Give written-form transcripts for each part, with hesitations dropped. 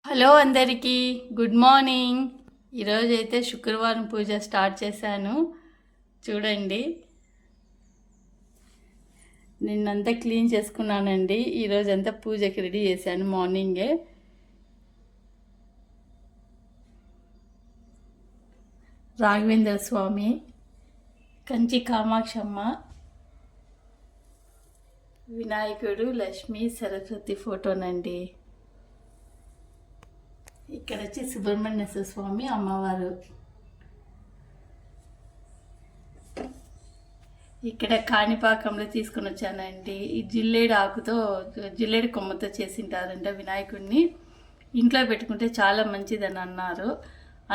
Hello అందరికీ good morning. ఈరోజు అయితే శుక్రవారం పూజ స్టార్ట్ చేశాను. చూడండి, నిన్నంతా క్లీన్ చేసుకున్నానండి. ఈరోజు అంతా పూజకి రెడీ చేశాను మార్నింగే. రాఘవేంద్ర స్వామి, కంచి కామాక్షమ్మ, వినాయకుడు, లక్ష్మి, సరస్వతి ఫోటోనండి. ఇక్కడ వచ్చి సుబ్రహ్మణ్యేశ్వర స్వామి, అమ్మవారు. ఇక్కడ కాణిపాకంలో తీసుకుని వచ్చానండి. ఈ జిల్లేడు ఆకుతో, జిల్లేడు కొమ్మతో చేసింటారంట వినాయకుడిని. ఇంట్లో పెట్టుకుంటే చాలా మంచిదని అన్నారు.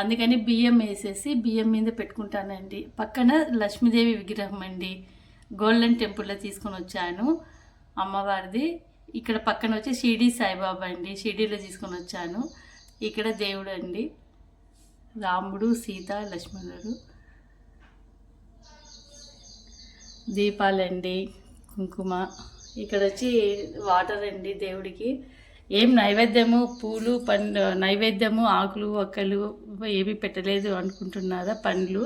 అందుకని బియ్యం వేసేసి బియ్యం మీద పెట్టుకుంటానండి. పక్కన లక్ష్మీదేవి విగ్రహం అండి, గోల్డెన్ టెంపుల్లో తీసుకొని వచ్చాను అమ్మవారిది. ఇక్కడ పక్కన వచ్చి షిరిడి సాయిబాబా అండి, షిరిడీలో తీసుకొని వచ్చాను. ఇక్కడ దేవుడు అండి, రాముడు, సీత, లక్ష్మణుడు. దీపాలండి, కుంకుమ. ఇక్కడ వచ్చి వాటర్ అండి దేవుడికి. ఏం నైవేద్యము, పూలు, పండ్లు నైవేద్యము, ఆకులు ఒక్కలు ఏమీ పెట్టలేదు అనుకుంటున్నారా? పండ్లు.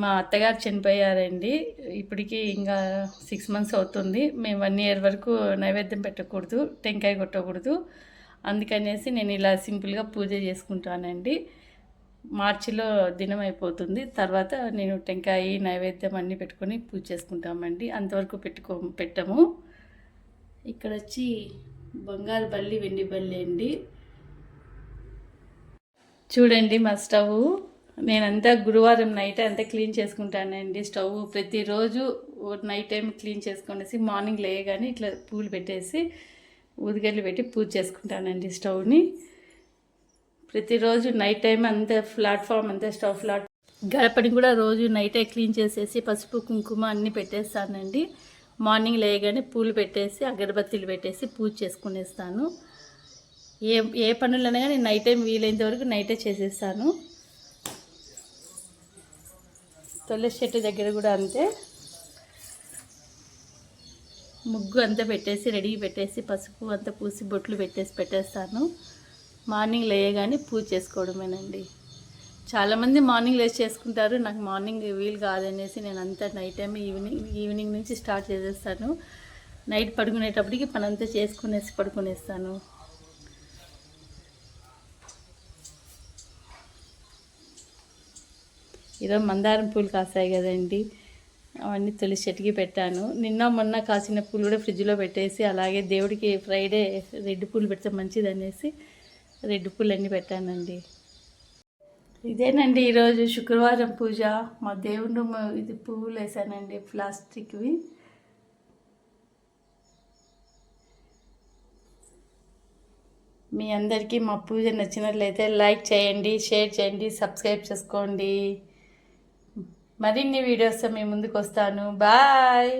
మా అత్తగారు చనిపోయారండి. ఇప్పటికీ ఇంకా 6 months అవుతుంది. మేము 1 year వరకు నైవేద్యం పెట్టకూడదు, టెంకాయ కొట్టకూడదు. అందుకనేసి నేను ఇలా సింపుల్గా పూజ చేసుకుంటానండి. మార్చిలో దినం అయిపోతుంది. తర్వాత నేను టెంకాయ, నైవేద్యం అన్నీ పెట్టుకొని పూజ చేసుకుంటామండి. అంతవరకు పెట్టము. ఇక్కడ వచ్చి బంగారు బల్లి, వెండి బల్లి అండి. చూడండి మా స్టవ్. నేనంతా గురువారం నైట్ అంతా క్లీన్ చేసుకుంటానండి. స్టవ్ ప్రతిరోజు నైట్ టైం క్లీన్ చేసుకునేసి మార్నింగ్ లేయగానే ఇట్లా పూలు పెట్టేసి ఊదిగడ్డలు పెట్టి పూజ చేసుకుంటానండి స్టవ్ని. ప్రతిరోజు నైట్ టైం అంతా ప్లాట్ఫామ్ అంతా స్టవ్ గడపని కూడా రోజు నైటే క్లీన్ చేసేసి పసుపు, కుంకుమ అన్నీ పెట్టేస్తానండి. మార్నింగ్ లేయగానే పూలు పెట్టేసి అగరబత్తీలు పెట్టేసి పూజ చేసుకునేస్తాను. ఏ పనులైనా కానీ నైట్ టైం వీలైనంత వరకు నైటే చేసేస్తాను. తులసి చెట్టు దగ్గర కూడా అంతే, ముగ్గు అంతా పెట్టేసి రెడీ పెట్టేసి పసుపు అంతా పూసి బొట్లు పెట్టేస్తాను. మార్నింగ్ లేయగానే పూజ చేసుకోవడమేనండి. చాలామంది మార్నింగ్ లేచి చేసుకుంటారు. నాకు మార్నింగ్ వీలు కాదనేసి నేను అంతా నైట్ టైం ఈవినింగ్ నుంచి స్టార్ట్ చేసేస్తాను. నైట్ పడుకునేటప్పటికి పనంతా చేసుకునేసి పడుకునేస్తాను. ఈరోజు మందారం పూలు కాసాయి కదండి, అవన్నీ తులసి చెట్టుకి పెట్టాను. నిన్న మొన్న కాసిన పూలు కూడా ఫ్రిడ్జ్లో పెట్టేసి, అలాగే దేవుడికి ఫ్రైడే రెడ్ పూలు పెడితే మంచిది అనేసి రెడ్ పూలు అన్నీ పెట్టానండి. ఇదేనండి ఈరోజు శుక్రవారం పూజ. మా దేవుడు ఇది పువ్వులు వేసానండి, ప్లాస్టిక్వి. మీ అందరికీ మా పూజ నచ్చినట్లయితే లైక్ చేయండి, షేర్ చేయండి, సబ్స్క్రైబ్ చేసుకోండి. మరిన్ని వీడియోస్ మీ ముందుకు వస్తాను. బాయ్.